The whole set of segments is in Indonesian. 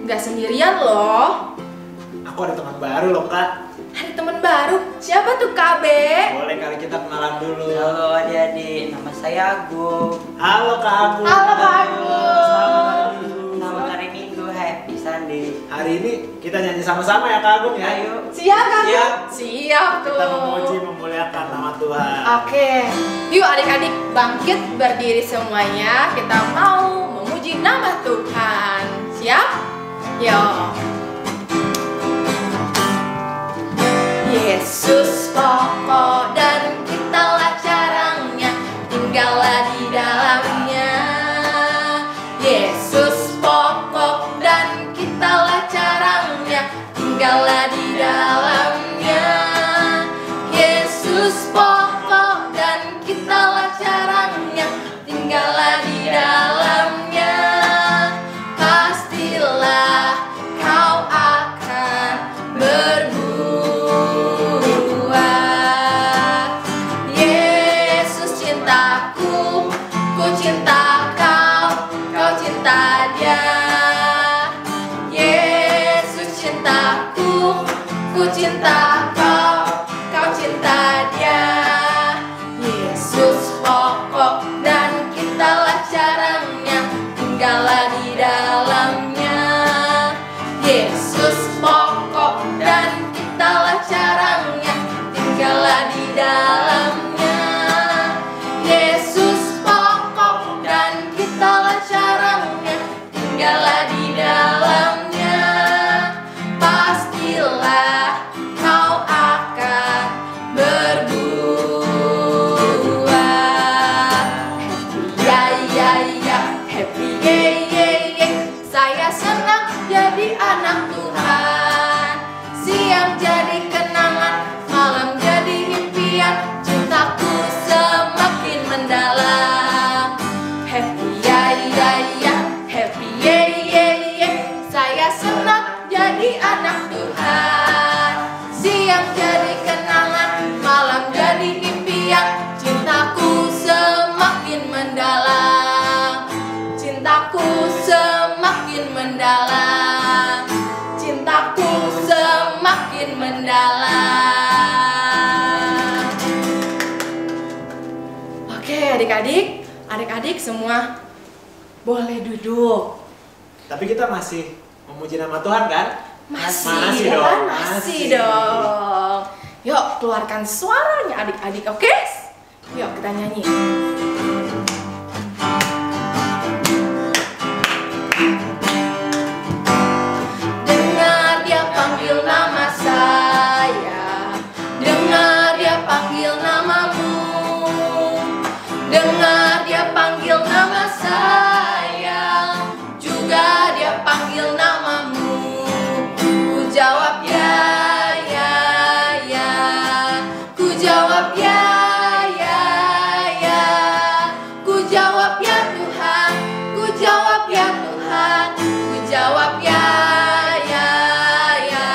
Nggak sendirian loh. Aku ada teman baru loh, Kak. Ada teman baru? Siapa tuh, Kak Be? Boleh kali kita kenalan dulu. Halo adik-adik, nama saya Agung. Halo Kak Agung. Halo, Kak Agung. Selamat hari Minggu. Selamat hari Minggu, happy Sunday. Hari ini kita nyanyi sama-sama ya Kak Agung ya. Ayo. Siap, Kak? Siap. Siap tuh. Kita memuji memuliakan nama Tuhan. Oke, yuk adik-adik bangkit berdiri semuanya. Kita mau memuji nama Tuhan. Siap? Yuk. Yesus pokok dan kitalah carangnya, tinggallah di dalamnya. Yesus pokok dan kitalah carangnya, tinggallah di dalamnya. Yesus pokok dan kitalah carangnya, tinggallah di dalamnya. Pastilah kau akan berbuah. Yesus cintaku, ku cinta kau, kau cinta dia. Yesus cintaku, ku cinta kau, kau cinta dia. Yesus pokok dan kitalah carangnya, tinggallah di dalamnya. Yesus pokok dan kitalah carangnya, tinggallah di dalamnya. Yesus pokok dan kitalah carangnya, tinggallah di dalamnya. Pastilah kau akan berbuah. Ya ya ya, happy ye ye ye. Saya senang jadi anak Tuhan. Siang jadi kenangan, malam jadi impian. Cintaku semakin mendalam. Happy ya ya ya, happy ye ye ye. Saya senang jadi anak Tuhan. Siang jadi kenangan, malam jadi impian. Cintaku semakin mendalam. Cintaku semakin mendalam. Cintaku semakin mendalam. Oke, adik-adik semua boleh duduk. Tapi kita masih memuji nama Tuhan kan? Masih dong. kan? Masih dong. Yuk, keluarkan suaranya adik-adik, oke? Yuk, kita nyanyi. Dengar dia panggil nama saya, dengar dia panggil namamu. Dengar dia panggil nama saya, juga dia panggil namamu. Ku jawab ya, ya, ya. Ku jawab ya, ya, ya. Ku jawab ya Tuhan, ku jawab ya Tuhan. Ku jawab ya, ya, ya.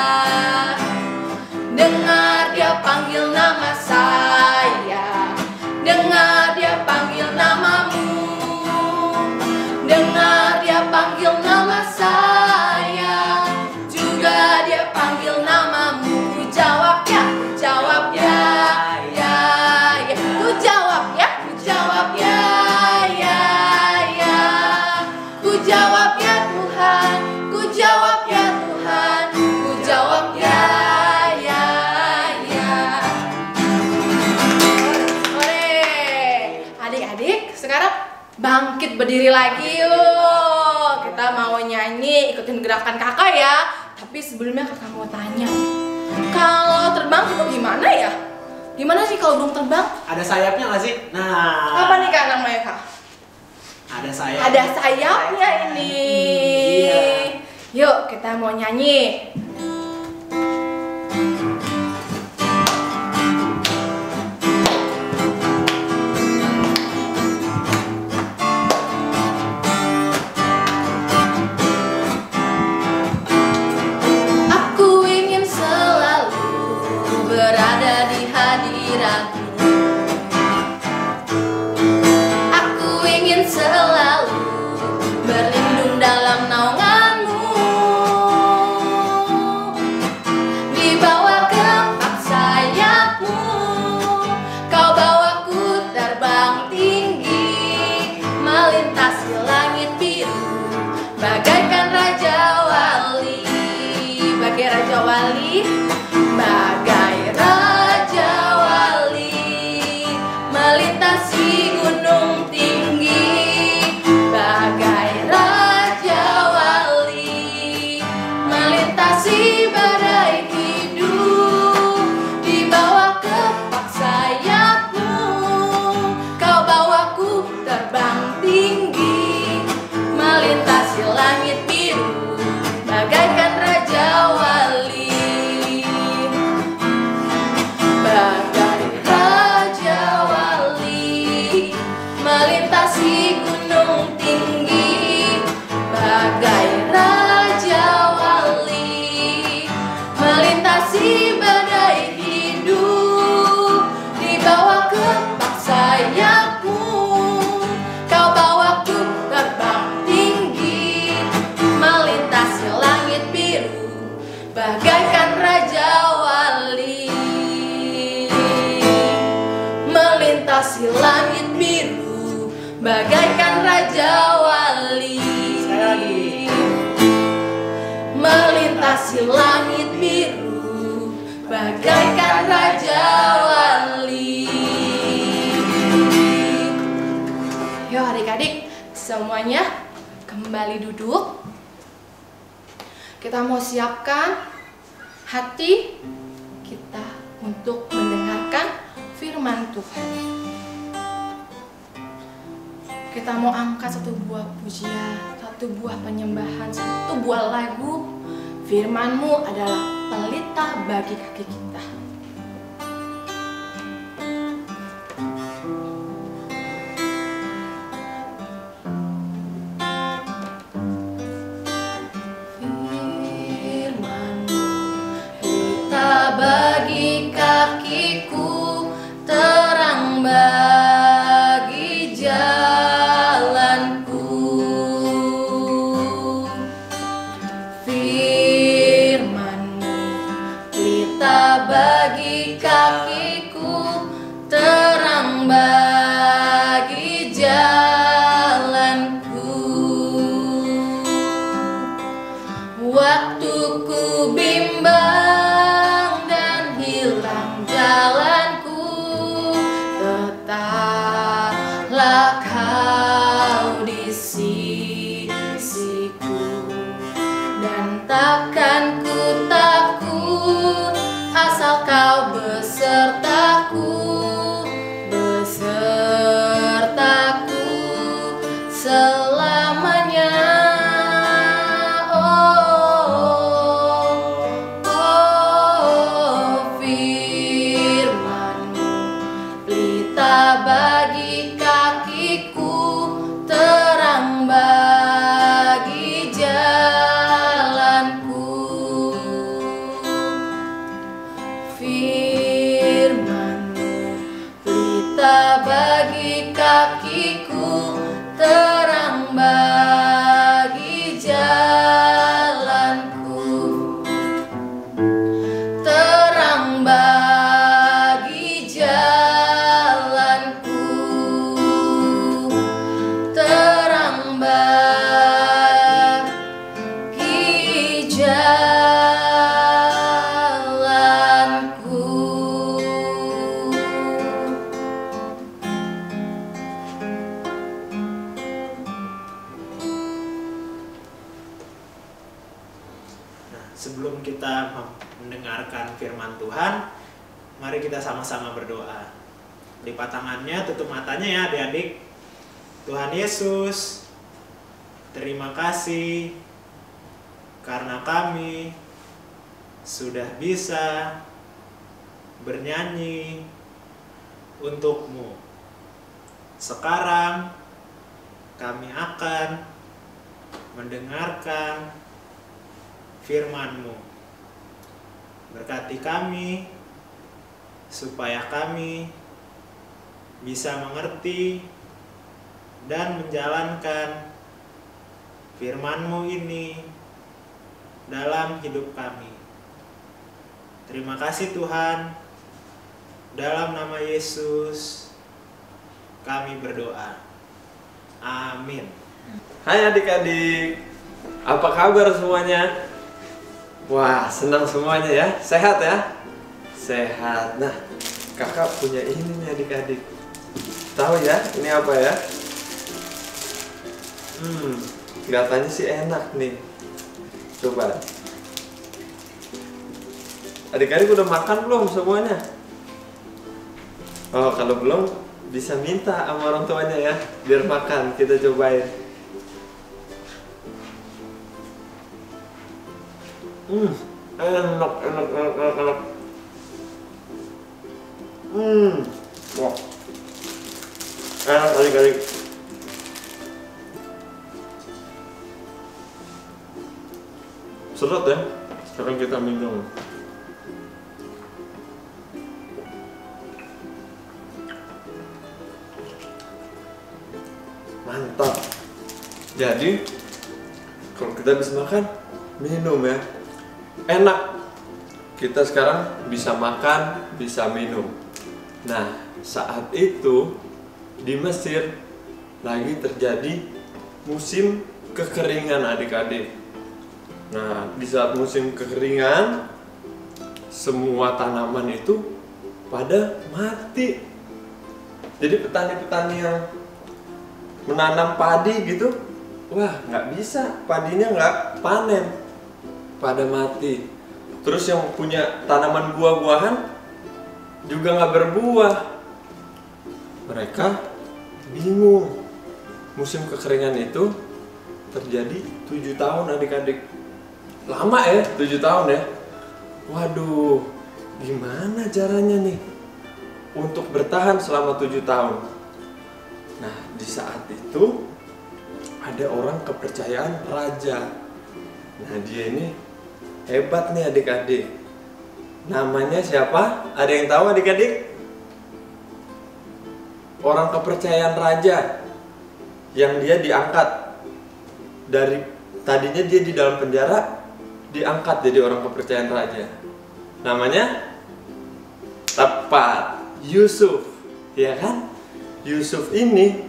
Dengar dia panggil nama saya, dengar dia panggil namamu. Dengar dia panggil nama saya, juga dia panggil namamu. Ku jawab ya, ya, ya. Ku jawab ya, ya, ya. Ku jawab ya Tuhan, ku jawab ya Tuhan. Ku jawab ya, ya, ya. Ore, adik-adik, sekarang bangkit berdiri lagi yuk. Kita mau nyanyi, ikutin gerakan kakak ya. Tapi sebelumnya kakak mau tanya, kalau terbang itu gimana ya? Gimana sih kalau burung terbang? Ada sayapnya nggak sih? Nah. Apa nih kak namanya kak? Ada sayap. Ada sayapnya ini. Iya. Yuk kita mau nyanyi. Aku ingin selalu berada di hadiratmu. Aku ingin selalu berlindung dalam naunganmu. melintasi langit biru bagaikan raja wali. Sekali lagi. Melintasi langit biru bagaikan raja wali. Yuk adik-adik, semuanya kembali duduk. Kita mau siapkan hati kita untuk mendengarkan firman Tuhan. Kita mau angkat satu buah pujian, satu buah penyembahan, satu buah lagu. Firman-Mu adalah pelita bagi kaki kita. Firman-Mu pelita bagi kakiku, terang bagi jalanku. Firman-Mu pelita bagi kakiku, terang bagi jalanku. Waktu ku bimbang dan hilang jalanku, tetaplah Kau di sisiku, dan takkan ku takut asal Kau besertaku, besertaku selamanya. Firman-Mu pelita bagi kakiku, terang bagi jalanku. Firman-Mu pelita bagi kakiku, terang bagi jalanku. Terang bagi jalanku, terang bagi jalanku. Nah, sebelum kita mendengarkan firman Tuhan, mari kita sama-sama berdoa. Lipat tangannya, tutup matanya ya adik-adik. Tuhan Yesus, terima kasih karena kami sudah bisa bernyanyi untuk-Mu. Sekarang kami akan mendengarkan firman-Mu. Berkati kami supaya kami bisa mengerti dan menjalankan firman-Mu ini dalam hidup kami. Terima kasih Tuhan. Dalam nama Yesus kami berdoa. Amin. Hai adik-adik, apa kabar semuanya? Wah, senang semuanya ya, sehat ya? Sehat. Nah, kakak punya ini nih adik-adik. Tahu ya, ini apa ya? Kelihatannya sih enak nih. Coba. Adik-adik udah makan belum semuanya? Oh, kalau belum bisa minta sama orang tuanya ya, biar makan. Kita cobain. Enak. Wah. Enak adik-adik. Sedot ya. Sekarang kita minum. Mantap. Jadi kalau kita habis makan, minum ya. Enak. Kita sekarang bisa makan, bisa minum. Nah, saat itu di Mesir lagi terjadi musim kekeringan adik-adik. Nah, di saat musim kekeringan, semua tanaman itu pada mati. Jadi petani-petani yang menanam padi gitu, wah nggak bisa, padinya nggak panen, pada mati. Terus yang punya tanaman buah-buahan juga nggak berbuah. Mereka bingung. Musim kekeringan itu terjadi 7 tahun adik-adik. Lama ya, 7 tahun ya. Waduh, gimana caranya nih untuk bertahan selama 7 tahun? Nah, di saat itu ada orang kepercayaan raja. Nah, dia ini hebat nih adik-adik. Namanya siapa? Ada yang tahu adik-adik? Orang kepercayaan raja yang dia diangkat dari tadinya dia di dalam penjara, diangkat jadi orang kepercayaan raja. Namanya tepat, Yusuf, ya kan? Yusuf ini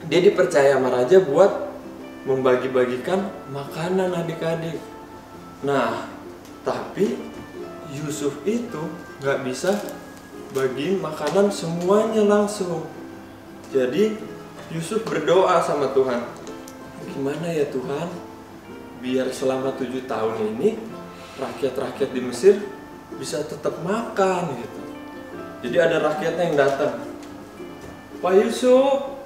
dia dipercaya sama raja buat membagi-bagikan makanan adik-adik. Nah, tapi Yusuf itu nggak bisa bagiin makanan semuanya langsung. Jadi Yusuf berdoa sama Tuhan, gimana ya Tuhan, biar selama 7 tahun ini rakyat-rakyat di Mesir bisa tetap makan gitu. Jadi ada rakyatnya yang datang, Pak Yusuf,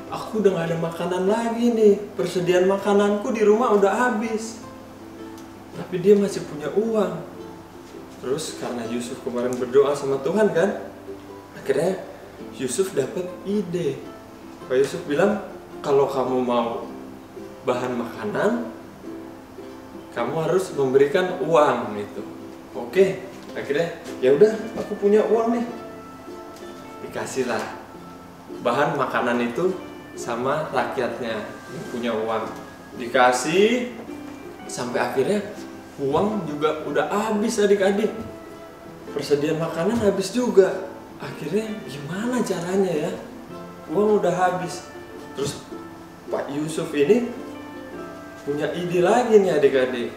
aku udah gak ada makanan lagi nih, persediaan makananku di rumah udah habis. Tapi dia masih punya uang. Terus karena Yusuf kemarin berdoa sama Tuhan kan, akhirnya Yusuf dapat ide. Pak Yusuf bilang, kalau kamu mau bahan makanan, kamu harus memberikan uang gitu. Oke, akhirnya ya udah, aku punya uang nih. Dikasihlah bahan makanan itu sama rakyatnya yang punya uang. Dikasih sampai akhirnya uang juga udah habis adik-adik. Persediaan makanan habis juga. Akhirnya gimana caranya ya? Uang udah habis. Terus Pak Yusuf ini punya ide lagi nih adik-adik.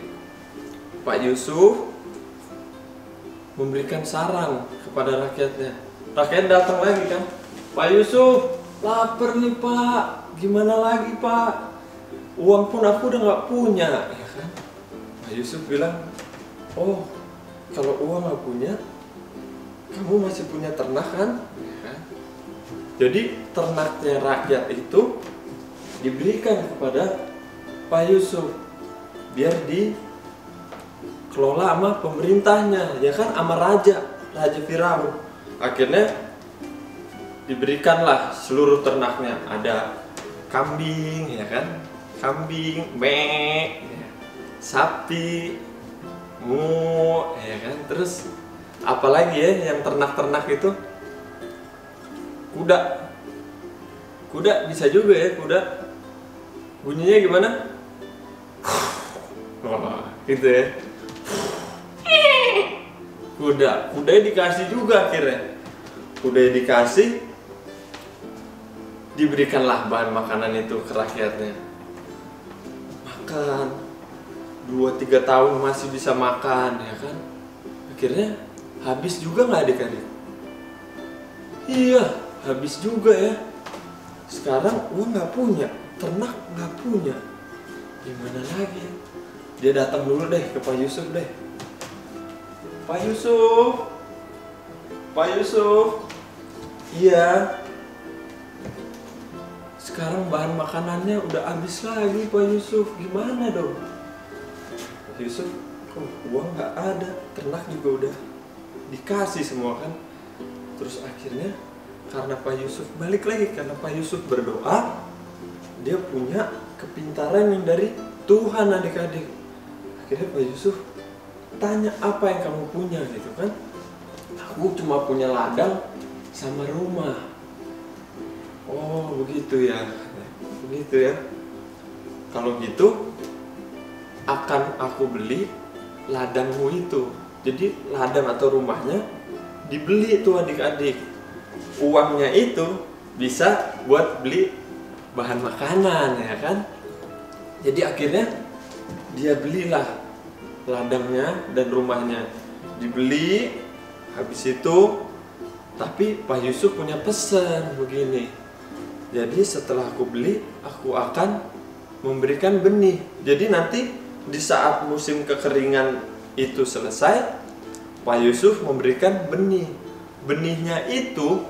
Pak Yusuf memberikan saran kepada rakyatnya. Rakyat datang lagi kan, Pak Yusuf, lapar nih Pak, gimana lagi Pak? Uang pun aku udah nggak punya, ya kan? Pak Yusuf bilang, oh kalau uang nggak punya, kamu masih punya ternak kan? Ya kan? Jadi ternaknya rakyat itu diberikan kepada Pak Yusuf biar dikelola sama pemerintahnya, ya kan, sama Raja Firaun. Akhirnya diberikanlah seluruh ternaknya, ada kambing, ya kan, kambing, sapi, mu, ya kan, terus apalagi ya yang ternak-ternak itu, kuda bisa juga ya, kuda bunyinya gimana? Wah, gitu ya. Kuda dikasih juga akhirnya. Kuda dikasih, diberikanlah bahan makanan itu ke rakyatnya. Makan 2-3 tahun masih bisa makan, ya kan? Akhirnya habis juga nggak adik-adik? Iya, habis juga ya. Sekarang uang nggak punya, ternak nggak punya, gimana lagi? Dia datang dulu deh ke Pak Yusuf deh. Pak Yusuf, iya. Sekarang bahan makanannya udah habis lagi Pak Yusuf, gimana dong? Pak Yusuf, kok uang nggak ada, ternak juga udah dikasih semua kan? Terus akhirnya karena Pak Yusuf balik lagi, karena Pak Yusuf berdoa, dia punya kepintaran yang dari Tuhan adik-adik. Akhirnya Pak Yusuf tanya, apa yang kamu punya gitu kan? Aku cuma punya ladang sama rumah. Oh begitu ya, begitu ya. Kalau gitu akan aku beli ladangmu itu. Jadi ladang atau rumahnya dibeli tuh adik-adik. uangnya itu bisa buat beli bahan makanan, ya kan? Jadi akhirnya dia belilah ladangnya dan rumahnya. Dibeli, habis itu tapi Pak Yusuf punya pesan begini. Jadi setelah aku beli, aku akan memberikan benih. Jadi nanti di saat musim kekeringan itu selesai, Pak Yusuf memberikan benih. Benihnya itu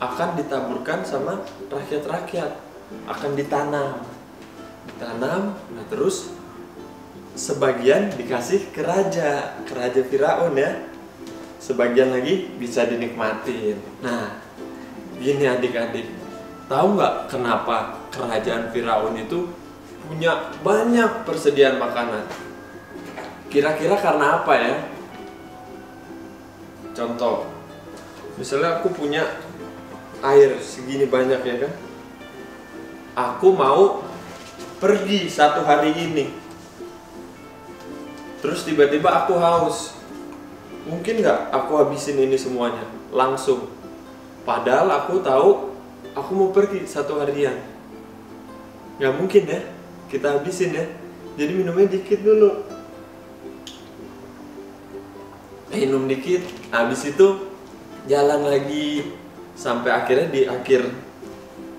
akan ditaburkan sama rakyat-rakyat, akan ditanam. Nah terus sebagian dikasih ke raja Firaun ya. Sebagian lagi bisa dinikmatin. Nah, gini adik-adik, tahu nggak kenapa kerajaan Firaun itu punya banyak persediaan makanan? Kira-kira karena apa ya? Contoh, misalnya aku punya air segini banyak ya kan? Aku mau pergi satu hari ini, terus tiba-tiba aku haus. Mungkin nggak aku habisin ini semuanya langsung? Padahal aku tahu aku mau pergi satu harian. Nggak mungkin ya kita habisin ya. Jadi minumnya dikit dulu. Minum dikit, habis itu jalan lagi sampai akhirnya di akhir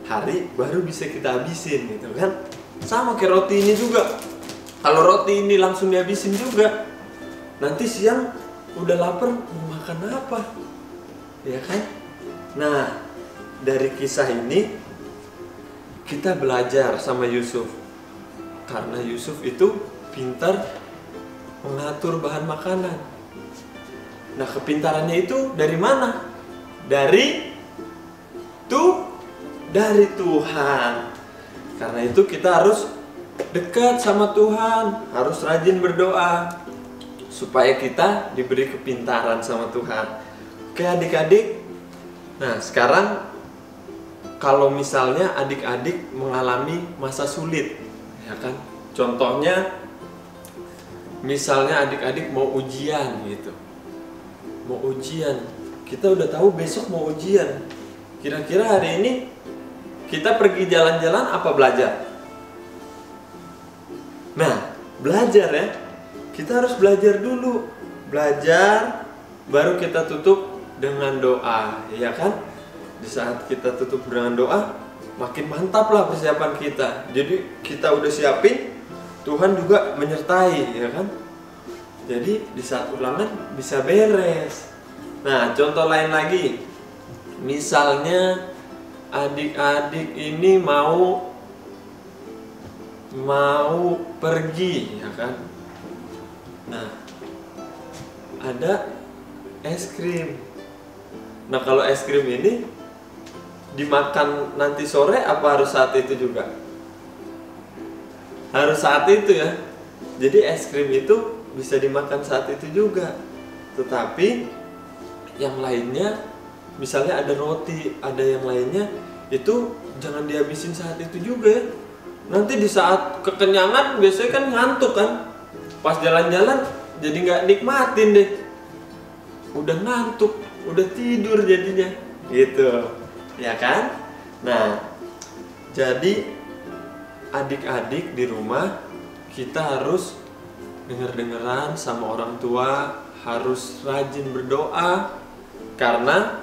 hari baru bisa kita habisin gitu kan. Sama kayak roti ini juga. Kalau roti ini langsung dihabisin juga, nanti siang udah lapar mau makan apa? Ya kan? Nah, dari kisah ini kita belajar sama Yusuf. Karena Yusuf itu pintar mengatur bahan makanan. Nah, kepintarannya itu dari mana? Dari Tuhan. Karena itu kita harus dekat sama Tuhan, harus rajin berdoa supaya kita diberi kepintaran sama Tuhan. Oke adik-adik. Nah, sekarang kalau misalnya adik-adik mengalami masa sulit, ya kan? Contohnya misalnya adik-adik mau ujian gitu. Mau ujian. Kita udah tahu besok mau ujian. Kira-kira hari ini kita pergi jalan-jalan apa belajar? Nah, belajar ya. Kita harus belajar dulu. Belajar baru kita tutup dengan doa, ya kan? Di saat kita tutup dengan doa, makin mantap lah persiapan kita. Jadi kita udah siapin, Tuhan juga menyertai, ya kan? Jadi di saat ulangan bisa beres. Nah, contoh lain lagi. Misalnya adik-adik ini mau pergi, ya kan? Nah, ada es krim. Nah, kalau es krim ini dimakan nanti sore apa harus saat itu juga? Harus saat itu ya. Jadi es krim itu bisa dimakan saat itu juga. Tetapi yang lainnya, misalnya ada roti, ada yang lainnya, itu jangan dihabisin saat itu juga ya. Nanti di saat kekenyangan biasanya kan ngantuk kan. Pas jalan-jalan jadi nggak nikmatin deh. Udah ngantuk, udah tidur jadinya. Gitu. Ya kan? Nah, jadi adik-adik di rumah kita harus denger-dengeran sama orang tua, harus rajin berdoa, karena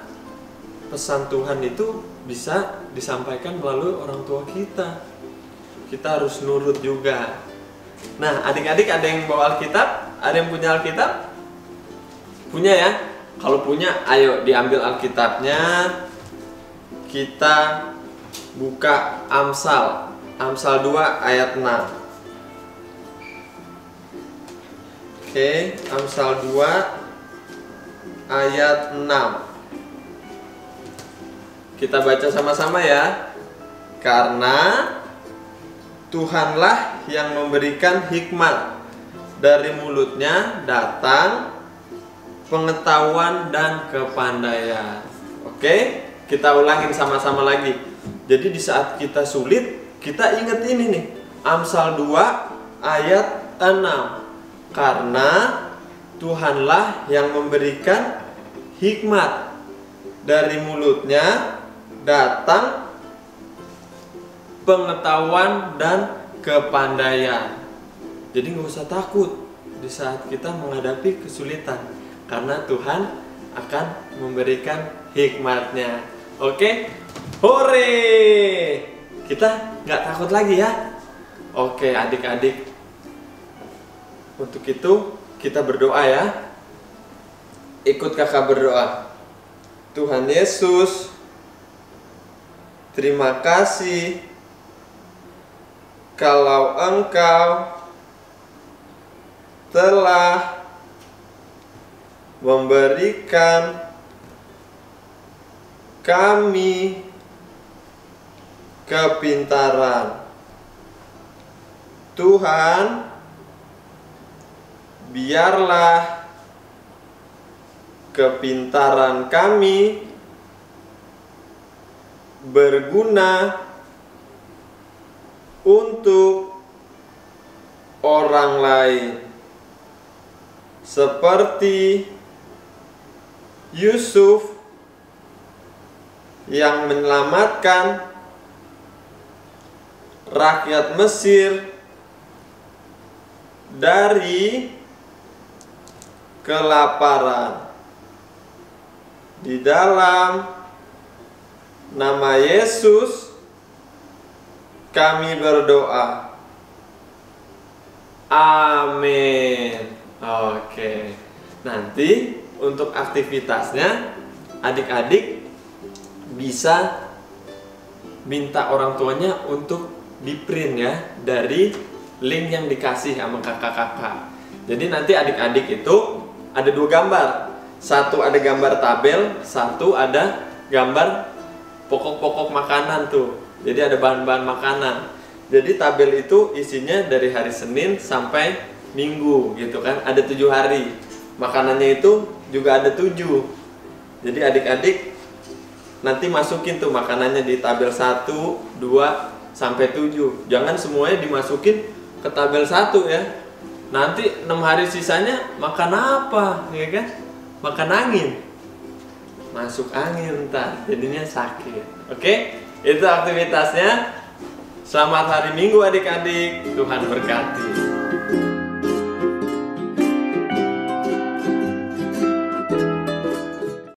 pesan Tuhan itu bisa disampaikan melalui orang tua kita. Kita harus nurut juga. Nah, adik-adik ada yang bawa Alkitab? Ada yang punya Alkitab? Punya ya? Kalau punya, ayo diambil Alkitabnya. Kita buka Amsal 2 ayat 6. Oke, Amsal 2 ayat 6. Kita baca sama-sama ya. Karena Tuhanlah yang memberikan hikmat, dari mulutnya datang pengetahuan dan kepandaian. Oke, kita ulangin sama-sama lagi. Jadi di saat kita sulit, kita ingat ini nih, Amsal 2 ayat 6. Karena Tuhanlah yang memberikan hikmat, dari mulutnya datang pengetahuan dan kepandaian. Jadi nggak usah takut di saat kita menghadapi kesulitan, karena Tuhan akan memberikan hikmatnya. Oke, hore! Kita nggak takut lagi ya. Oke adik-adik, untuk itu kita berdoa ya. Ikut kakak berdoa. Tuhan Yesus, terima kasih kalau Engkau telah memberikan kami kepintaran. Tuhan, biarlah kepintaran kami berguna untuk orang lain, seperti Yusuf yang menyelamatkan rakyat Mesir dari kelaparan. Di dalam nama Yesus kami berdoa. Amin. Oke. Nanti untuk aktivitasnya adik-adik bisa minta orang tuanya untuk di-print ya dari link yang dikasih sama kakak-kakak. Jadi nanti adik-adik itu ada 2 gambar. Satu ada gambar tabel, satu ada gambar pokok-pokok makanan tuh. Jadi ada bahan-bahan makanan. Jadi tabel itu isinya dari hari Senin sampai Minggu gitu kan. Ada 7 hari. Makanannya itu juga ada 7. Jadi adik-adik nanti masukin tuh makanannya di tabel 1, 2, sampai 7. Jangan semuanya dimasukin ke tabel 1 ya. Nanti 6 hari sisanya makan apa, ya kan? Makan angin. Masuk angin ntar, jadinya sakit. Oke? Itu aktivitasnya. Selamat hari Minggu adik-adik. Tuhan berkati.